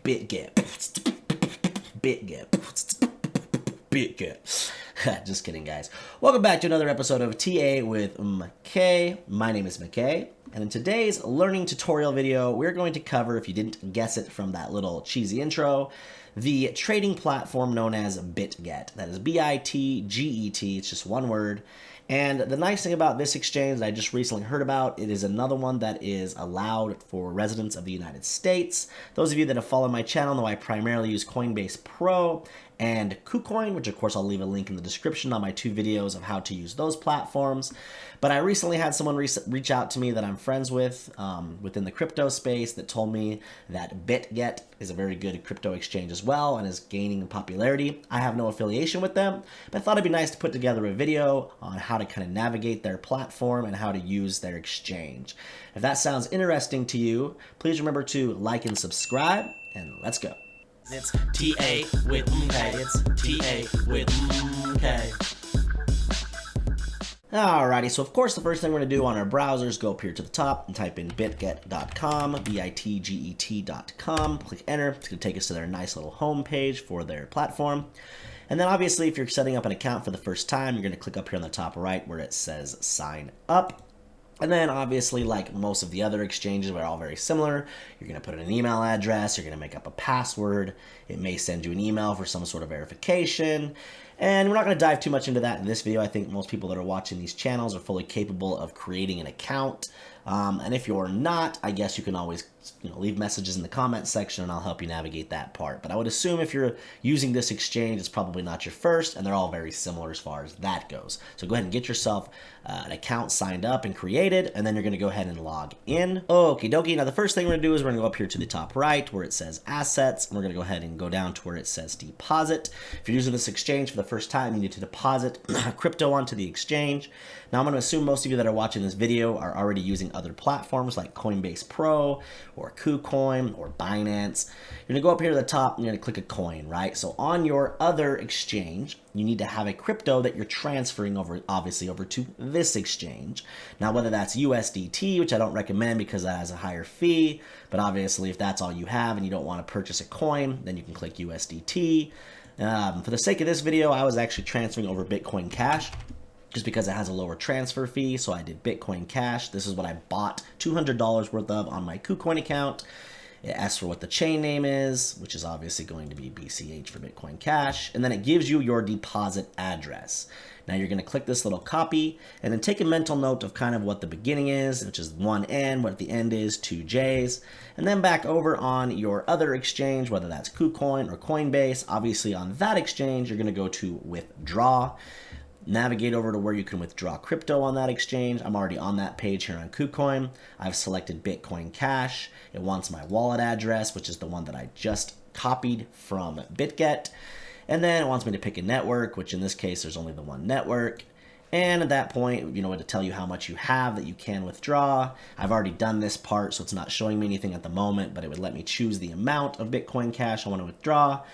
BITGET. BITGET. Just kidding, guys. Welcome back to another episode of TA with MK. My name is MK, and in today's learning tutorial video, we're going to cover, if you didn't guess it from that little cheesy intro, the trading platform known as BITGET. That is B-I-T-G-E-T. It's just one word. And the nice thing about this exchange that I just recently heard about, it is another one that is allowed for residents of the United States. Those of you that have followed my channel know I primarily use Coinbase Pro and KUCOIN, which of course I'll leave a link in the description on my two videos of how to use those platforms. But I recently had someone reach out to me that I'm friends with within the crypto space that told me that BITGET is a very good crypto exchange as well and is gaining popularity. I have no affiliation with them, but I thought it'd be nice to put together a video on how to kind of navigate their platform and how to use their exchange. If that sounds interesting to you, please remember to like and subscribe, and let's go. It's TA with MK. It's TA with MK. Alrighty, so of course the first thing we're going to do on our browsers, go up here to the top and type in bitget.com, bitget.com, click enter. It's going to take us to their nice little home page for their platform. And then obviously if you're setting up an account for the first time, you're going to click up here on the top right where it says sign up. And then obviously, like most of the other exchanges, we're all very similar. You're going to put in an email address, you're going to make up a password. It may send you an email for some sort of verification. And we're not going to dive too much into that in this video. I think most people that are watching these channels are fully capable of creating an account. And if you're not, I guess you can always leave messages in the comment section and I'll help you navigate that part. But I would assume if you're using this exchange, it's probably not your first, and they're all very similar as far as that goes. So go ahead and get yourself an account signed up and created, and then you're going to go ahead and log in. Okie dokie. Now the first thing we're going to do is we're going to go up here to the top right where it says assets, and we're going to go ahead and go down to where it says deposit. If you're using this exchange for the first time, you need to deposit crypto onto the exchange. Now I'm going to assume most of you that are watching this video are already using other platforms like Coinbase Pro or KUCOIN or Binance. You're going to go up here to the top and you're going to click a coin, right? So on your other exchange, you need to have a crypto that you're transferring over, obviously, over to this exchange. Now, whether that's USDT, which I don't recommend because that has a higher fee, but obviously if that's all you have and you don't want to purchase a coin, then you can click USDT. For the sake of this video, I was actually transferring over Bitcoin Cash, just because it has a lower transfer fee, so I did Bitcoin Cash. This is what I bought $200 worth of on my KuCoin account. It asks for what the chain name is, which is obviously going to be BCH for Bitcoin Cash, and then it gives you your deposit address. Now you're going to click this little copy, and then take a mental note of kind of what the beginning is, which is 1 N, what the end is, 2 J's, and then back over on your other exchange, whether that's KuCoin or Coinbase. Obviously on that exchange, you're going to go to withdraw. Navigate over to where you can withdraw crypto on that exchange. I'm already on that page here on KuCoin. I've selected Bitcoin Cash. It wants my wallet address, which is the one that I just copied from BITGET. And then it wants me to pick a network, which in this case, there's only the one network. And at that point, to tell you how much you have that you can withdraw. I've already done this part, so it's not showing me anything at the moment, but it would let me choose the amount of Bitcoin Cash I want to withdraw.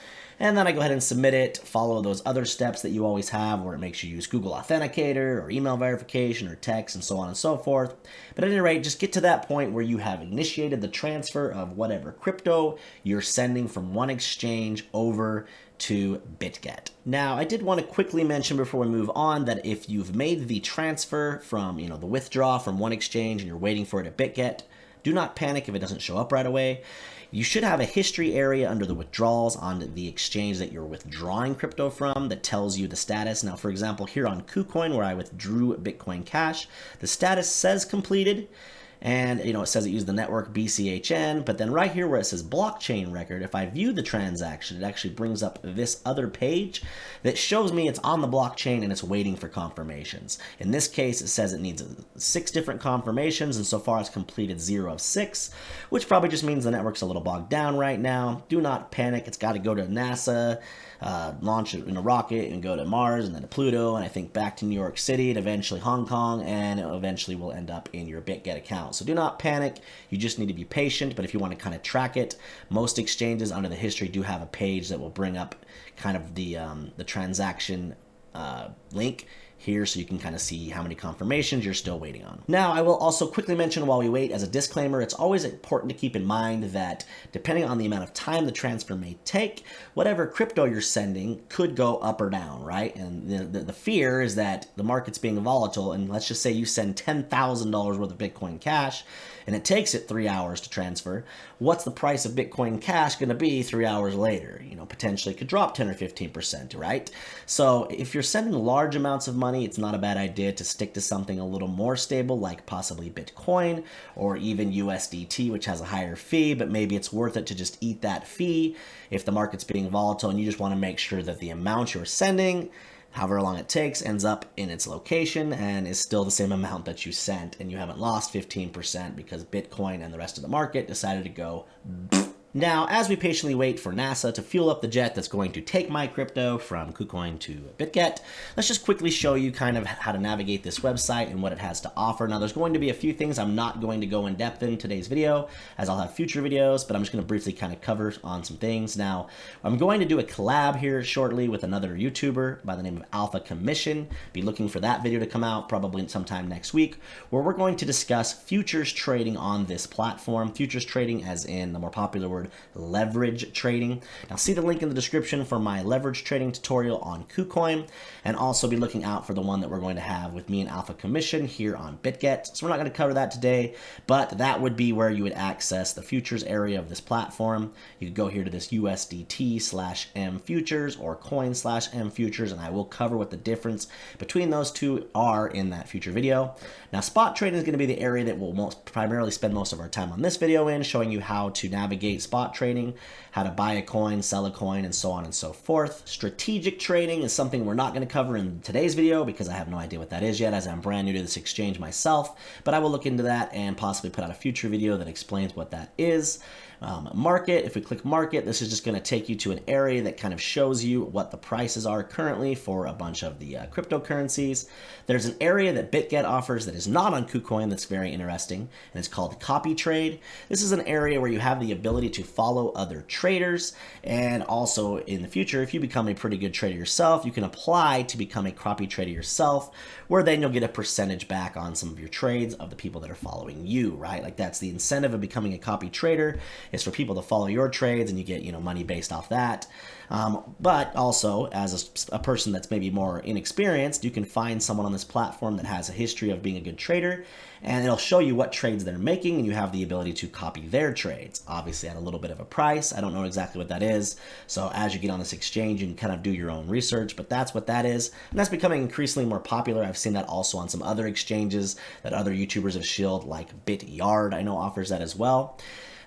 And then I go ahead and submit it, follow those other steps that you always have where it makes you use Google Authenticator or email verification or text and so on and so forth. But at any rate, just get to that point where you have initiated the transfer of whatever crypto you're sending from one exchange over to BITGET. Now, I did want to quickly mention before we move on that if you've made the transfer from, the withdraw from one exchange and you're waiting for it at BITGET, do not panic if it doesn't show up right away. You should have a history area under the withdrawals on the exchange that you're withdrawing crypto from that tells you the status. Now, for example, here on KuCoin, where I withdrew Bitcoin Cash, the status says completed. And, it says it used the network BCHN, but then right here where it says blockchain record, if I view the transaction, it actually brings up this other page that shows me it's on the blockchain and it's waiting for confirmations. In this case, it says it needs 6 different confirmations, and so far it's completed 0 of 6, which probably just means the network's a little bogged down right now. Do not panic. It's got to go to NASA, launch it in a rocket and go to Mars and then to Pluto, and I think back to New York City and eventually Hong Kong, and it eventually will end up in your BitGet account. So do not panic. You just need to be patient, but if you want to kind of track it, most exchanges under the history do have a page that will bring up kind of the transaction link here so you can kind of see how many confirmations you're still waiting on. Now, I will also quickly mention while we wait, as a disclaimer, it's always important to keep in mind that depending on the amount of time the transfer may take, whatever crypto you're sending could go up or down, right? And the fear is that the market's being volatile, and let's just say you send $10,000 worth of Bitcoin Cash, and it takes it 3 hours to transfer. What's the price of Bitcoin Cash going to be 3 hours later? You know, potentially could drop 10 or 15%, right? So if you're sending large amounts of money, it's not a bad idea to stick to something a little more stable, like possibly Bitcoin or even USDT, which has a higher fee, but maybe it's worth it to just eat that fee if the market's being volatile and you just want to make sure that the amount you're sending, however long it takes, ends up in its location and is still the same amount that you sent, and you haven't lost 15% because Bitcoin and the rest of the market decided to go. Now, as we patiently wait for NASA to fuel up the jet that's going to take my crypto from KuCoin to BitGet, let's just quickly show you kind of how to navigate this website and what it has to offer. Now, there's going to be a few things I'm not going to go in depth in today's video, as I'll have future videos, but I'm just going to briefly kind of cover on some things. Now, I'm going to do a collab here shortly with another YouTuber by the name of Alpha Commission. Be looking for that video to come out probably sometime next week, where we're going to discuss futures trading on this platform. Futures trading as in the more popular word leverage trading. Now, see the link in the description for my leverage trading tutorial on KuCoin, and also be looking out for the one that we're going to have with me and Alpha Commission here on BitGet. So we're not going to cover that today, but that would be where you would access the futures area of this platform. You could go here to this USDT/M futures or coin/M futures, and I will cover what the difference between those two are in that future video. Now, spot trading is going to be the area that we'll primarily spend most of our time on this video in, showing you how to navigate spot trading, how to buy a coin, sell a coin, and so on and so forth. Strategic trading is something we're not going to cover in today's video because I have no idea what that is yet, as I'm brand new to this exchange myself, but I will look into that and possibly put out a future video that explains what that is. Market, if we click market, this is just going to take you to an area that kind of shows you what the prices are currently for a bunch of the cryptocurrencies. There's an area that BitGet offers that is not on KuCoin that's very interesting, and it's called copy trade. This is an area where you have the ability to follow other traders, and also in the future, if you become a pretty good trader yourself, you can apply to become a copy trader yourself, where then you'll get a percentage back on some of your trades of the people that are following you, right? Like, that's the incentive of becoming a copy trader, is for people to follow your trades, and you get, you know, money based off that. But also, as a person that's maybe more inexperienced, you can find someone on this platform that has a history of being a good trader, and it'll show you what trades they're making, and you have the ability to copy their trades, obviously at a little bit of a price. I don't know exactly what that is, so as you get on this exchange, you can kind of do your own research, but that's what that is, and that's becoming increasingly more popular. I've seen that also on some other exchanges that other YouTubers have shilled, like BitYard, I know offers that as well.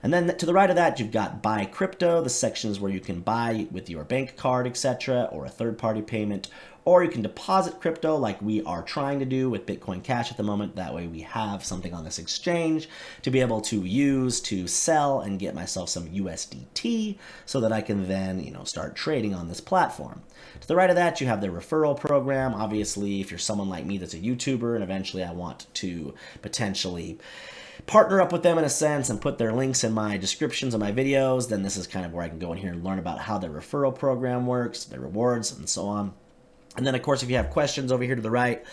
And then to the right of that, you've got buy crypto, the sections where you can buy with your bank card, etc., or a third-party payment, or you can deposit crypto like we are trying to do with Bitcoin Cash at the moment. That way we have something on this exchange to be able to use to sell and get myself some USDT so that I can then, you know, start trading on this platform. To the right of that, you have the referral program. Obviously, if you're someone like me that's a YouTuber and eventually I want to potentially partner up with them in a sense and put their links in my descriptions of my videos, then this is kind of where I can go in here and learn about how their referral program works, their rewards, and so on. And then, of course, if you have questions over here to the right,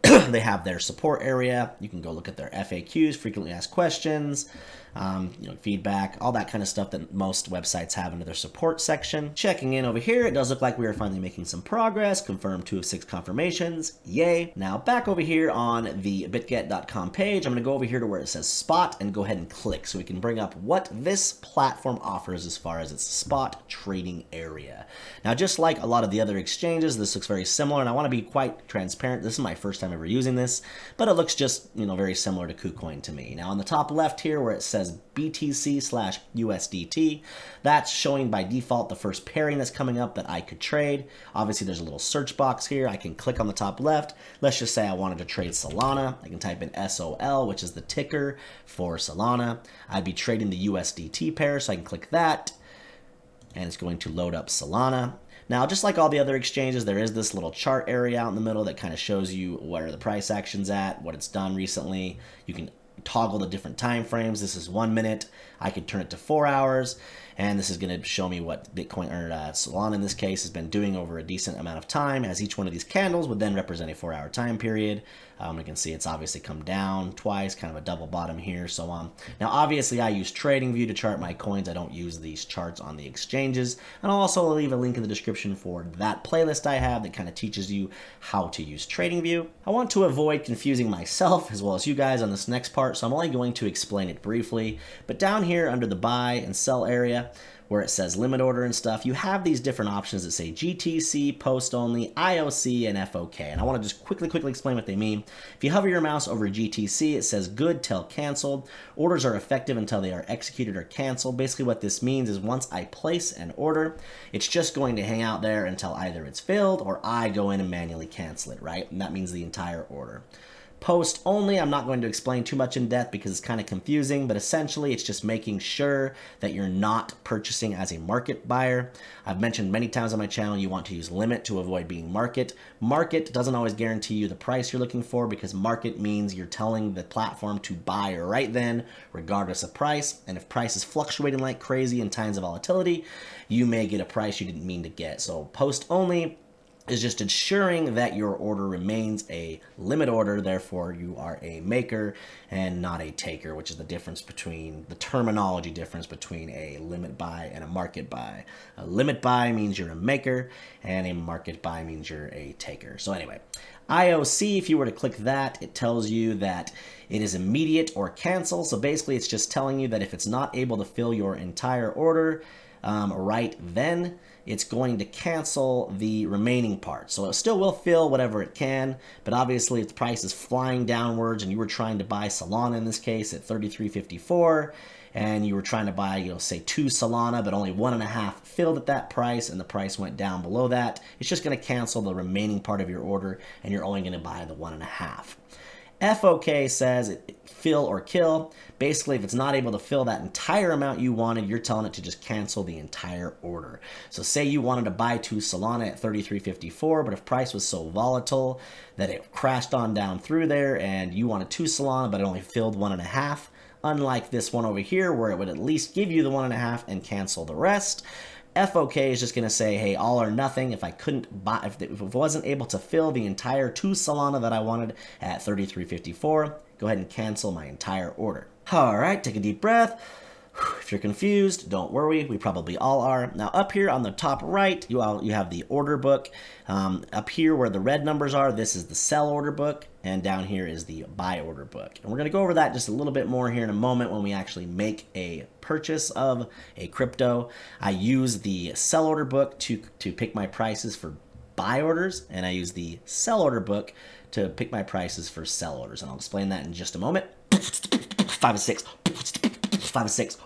they have their support area. You can go look at their FAQs, frequently asked questions, you know, feedback, all that kind of stuff that most websites have under their support section. Checking in over here, it does look like we are finally making some progress. Confirmed 2 of 6 confirmations. Yay. Now back over here on the BitGet.com page, I'm going to go over here to where it says spot and go ahead and click so we can bring up what this platform offers as far as its spot trading area. Now, just like a lot of the other exchanges, this looks very similar, and I want to be quite transparent. This is my first time ever using this, but it looks just, you know, very similar to KuCoin to me. Now on the top left here where it says BTC/USDT, that's showing by default the first pairing that's coming up that I could trade. Obviously there's a little search box here. I can click on the top left. Let's just say I wanted to trade Solana. I can type in SOL, which is the ticker for Solana. I'd be trading the USDT pair, so I can click that, and it's going to load up Solana. Now, just like all the other exchanges, there is this little chart area out in the middle that kind of shows you where the price action's at, what it's done recently. You can toggle the different time frames. This is 1 minute, I could turn it to 4 hours, and this is going to show me what Bitcoin or Solana in this case has been doing over a decent amount of time, as each one of these candles would then represent a 4-hour time period. You can see it's obviously come down twice, kind of a double bottom here, so on. Now, obviously, I use Tradingview to chart my coins. I don't use these charts on the exchanges. And I'll also leave a link in the description for that playlist I have that kind of teaches you how to use Tradingview. I want to avoid confusing myself as well as you guys on this next part, so I'm only going to explain it briefly. But down here under the buy and sell area, where it says limit order and stuff, you have these different options that say GTC, post only, IOC, and FOK. And I want to just quickly explain what they mean. If you hover your mouse over GTC, it says good till canceled. Orders are effective until they are executed or canceled. Basically what this means is once I place an order, it's just going to hang out there until either it's filled or I go in and manually cancel it, right? And that means the entire order. Post only, I'm not going to explain too much in depth because it's kind of confusing, but essentially it's just making sure that you're not purchasing as a market buyer. I've mentioned many times on my channel you want to use limit to avoid being market. Market doesn't always guarantee you the price you're looking for, because market means you're telling the platform to buy right then, regardless of price. And if price is fluctuating like crazy in times of volatility, you may get a price you didn't mean to get. So post only is just ensuring that your order remains a limit order, therefore you are a maker and not a taker, which is the difference between, the terminology difference between a limit buy and a market buy. A limit buy means you're a maker, and a market buy means you're a taker. So anyway, IOC, if you were to click that, it tells you that it is immediate or cancel. So basically it's just telling you that if it's not able to fill your entire order right then, it's going to cancel the remaining part. So it still will fill whatever it can, but obviously if the price is flying downwards and you were trying to buy Solana in this case at 33.54, and you were trying to buy, you know, say 2 Solana, but only 1.5 filled at that price, and the price went down below that, it's just going to cancel the remaining part of your order, and you're only going to buy the 1.5. FOK says fill or kill. Basically, if it's not able to fill that entire amount you wanted, you're telling it to just cancel the entire order. So say you wanted to buy 2 Solana at 33.54, but if price was so volatile that it crashed on down through there and you wanted 2 Solana, but it only filled 1.5, unlike this one over here where it would at least give you the 1.5 and cancel the rest, FOK is just going to say, hey, all or nothing. If I couldn't buy, if it wasn't able to fill the entire 2 Solana that I wanted at 33.54, go ahead and cancel my entire order. All right, take a deep breath. If you're confused, don't worry. We probably all are. Now up here on the top right, you have the order book. Up here where the red numbers are, this is the sell order book, and down here is the buy order book. And we're going to go over that just a little bit more here in a moment when we actually make a purchase of a crypto. I use the sell order book to pick my prices for buy orders, and I use the sell order book to pick my prices for sell orders, and I'll explain that in just a moment. 5 and 6. 5 and 6.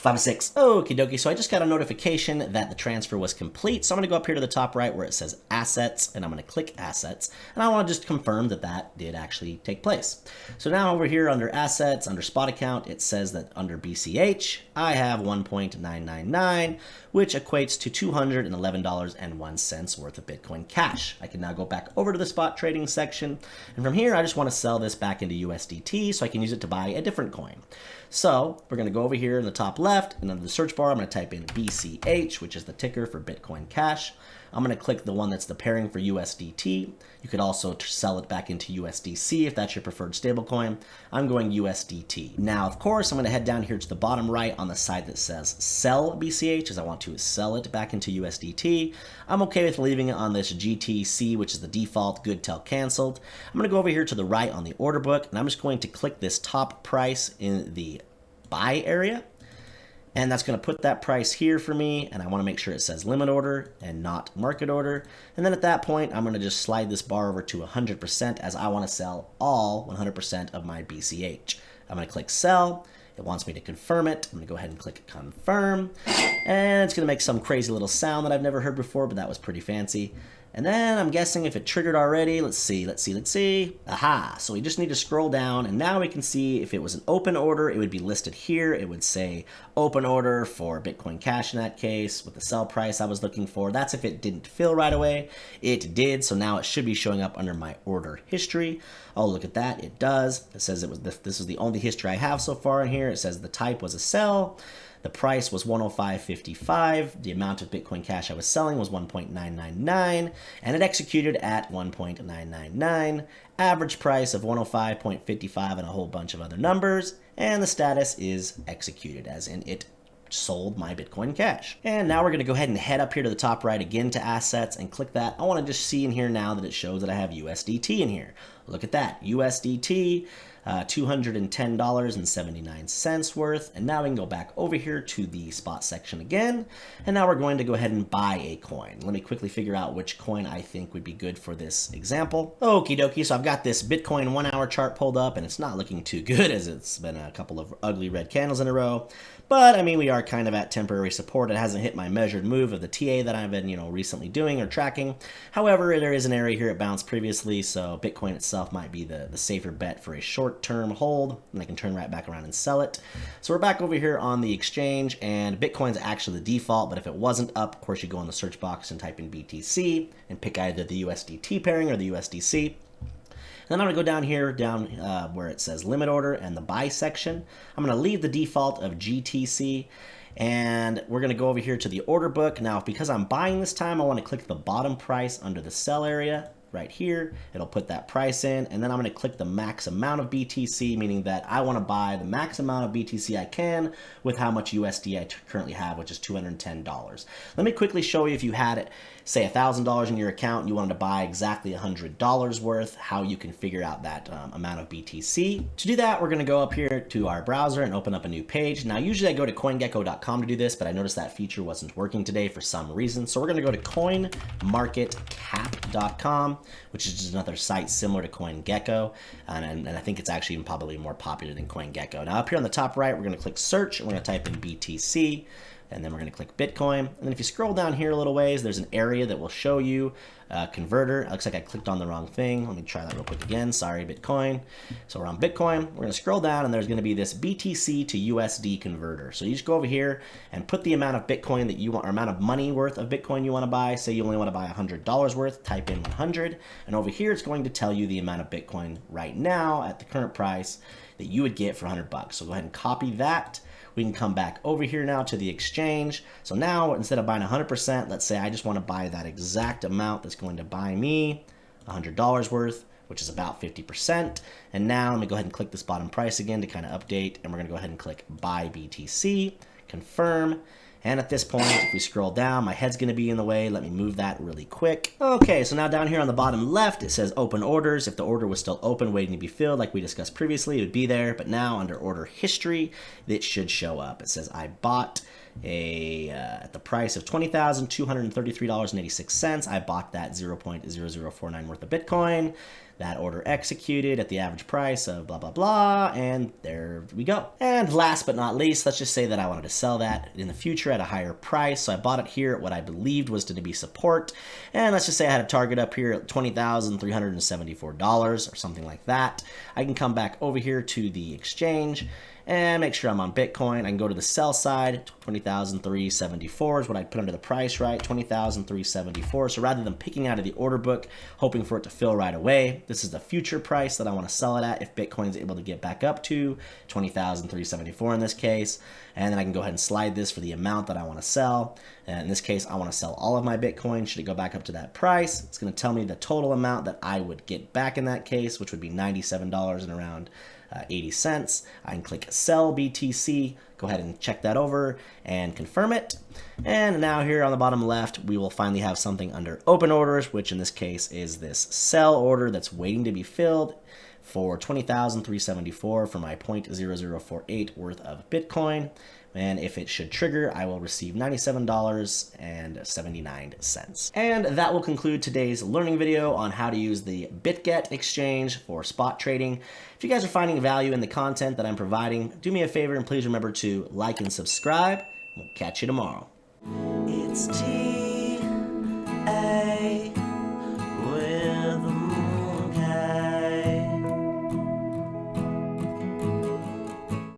5 and 6. Okie dokie. So I just got a notification that the transfer was complete. So I'm going to go up here to the top right where it says assets, and I'm going to click assets. And I want to just confirm that that did actually take place. So now over here under assets, under spot account, it says that under BCH, I have 1.999, which equates to $211.01 worth of Bitcoin Cash. I can now go back over to the spot trading section. And from here, I just want to sell this back into USDT so I can use it to buy a different coin. So we're going to go over here in the top left, and under the search bar, I'm going to type in BCH, which is the ticker for Bitcoin Cash. I'm going to click the one that's the pairing for USDT. You could also sell it back into USDC if that's your preferred stablecoin. I'm going USDT. Now, of course, I'm going to head down here to the bottom right on the side that says sell BCH, as I want to sell it back into USDT. I'm okay with leaving it on this GTC, which is the default good till canceled. I'm going to go over here to the right on the order book, and I'm just going to click this top price in the buy area. And that's going to put that price here for me, and I want to make sure it says limit order and not market order. And then at that point, I'm going to just slide this bar over to 100% as I want to sell all 100% of my BCH. I'm going to click sell. It wants me to confirm it. I'm going to go ahead and click confirm. And it's going to make some crazy little sound that I've never heard before, but that was pretty fancy. And then I'm guessing if it triggered already, let's see. Aha, so we just need to scroll down, and now we can see if it was an open order, it would be listed here. It would say open order for Bitcoin Cash in that case with the sell price I was looking for. That's if it didn't fill right away. It did, so now it should be showing up under my order history. Oh, look at that, it does. It says this is the only history I have so far in here. It says the type was a sell. The price was 105.55. The amount of Bitcoin Cash I was selling was 1.999, and it executed at 1.999. Average price of 105.55 and a whole bunch of other numbers, and the status is executed, as in it sold my Bitcoin Cash. And now we're going to go ahead and head up here to the top right again to assets and click that. I want to just see in here now that it shows that I have USDT in here. Look at that, USDT. $210.79 worth. And now we can go back over here to the spot section again. And now we're going to go ahead and buy a coin. Let me quickly figure out which coin I think would be good for this example. Okie dokie, so I've got this Bitcoin 1 hour chart pulled up, and it's not looking too good as it's been a couple of ugly red candles in a row. But I mean, we are kind of at temporary support. It hasn't hit my measured move of the TA that I've been, recently doing or tracking. However, there is an area here it bounced previously, so Bitcoin itself might be the safer bet for a short-term hold, and I can turn right back around and sell it. So we're back over here on the exchange, and Bitcoin's actually the default, but if it wasn't up, of course, you go in the search box and type in BTC and pick either the USDT pairing or the USDC. Then I'm going to go down here, where it says limit order and the buy section. I'm going to leave the default of GTC, and we're going to go over here to the order book. Now, because I'm buying this time, I want to click the bottom price under the sell area right here. It'll put that price in, and then I'm going to click the max amount of BTC, meaning that I want to buy the max amount of BTC I can with how much USD I currently have, which is $210. Let me quickly show you, if you had it, say $1,000 in your account and you wanted to buy exactly $100 worth, how you can figure out that amount of BTC. To do that, we're going to go up here to our browser and open up a new page. Now, usually I go to CoinGecko.com to do this, but I noticed that feature wasn't working today for some reason. So we're going to go to CoinMarketCap.com, which is just another site similar to CoinGecko, and I think it's actually probably more popular than CoinGecko. Now, up here on the top right, we're going to click search, and we're going to type in BTC. And then we're going to click Bitcoin. And then if you scroll down here a little ways, there's an area that will show you converter. It looks like I clicked on the wrong thing. Let me try that real quick again. Sorry, Bitcoin. So we're on Bitcoin. We're going to scroll down, and there's going to be this BTC to USD converter. So you just go over here and put the amount of Bitcoin that you want, or amount of money worth of Bitcoin you want to buy. Say you only want to buy $100 worth, type in 100. And over here, it's going to tell you the amount of Bitcoin right now at the current price that you would get for $100. So go ahead and copy that. We can come back over here now to the exchange. So now, instead of buying 100%, let's say I just want to buy that exact amount that's going to buy me $100 worth, which is about 50%. And now let me go ahead and click this bottom price again to kind of update. And we're going to go ahead and click buy BTC, confirm. And at this point, if we scroll down, my head's going to be in the way. Let me move that really quick. Okay, so now down here on the bottom left, it says open orders. If the order was still open, waiting to be filled, like we discussed previously, it would be there. But now under order history, it should show up. It says I bought at the price of $20,233.86. I bought that 0.0049 worth of Bitcoin. That order executed at the average price of blah, blah, blah, and there we go. And last but not least, let's just say that I wanted to sell that in the future at a higher price. So I bought it here at what I believed was to be support. And let's just say I had a target up here at $20,374 or something like that. I can come back over here to the exchange and make sure I'm on Bitcoin. I can go to the sell side. 20,374 is what I put under the price, right? 20,374. So rather than picking out of the order book, hoping for it to fill right away, this is the future price that I want to sell it at if Bitcoin is able to get back up to 20,374 in this case. And then I can go ahead and slide this for the amount that I want to sell. And in this case, I want to sell all of my Bitcoin. Should it go back up to that price, it's going to tell me the total amount that I would get back in that case, which would be $97 and around 80 cents. I can click sell BTC, go ahead and check that over and confirm it. And now here on the bottom left, we will finally have something under open orders, which in this case is this sell order that's waiting to be filled for 20,374 for my 0.0048 worth of Bitcoin. And if it should trigger, I will receive $97.79. And that will conclude today's learning video on how to use the BITGET exchange for spot trading. If you guys are finding value in the content that I'm providing, do me a favor and please remember to like and subscribe. We'll catch you tomorrow. It's T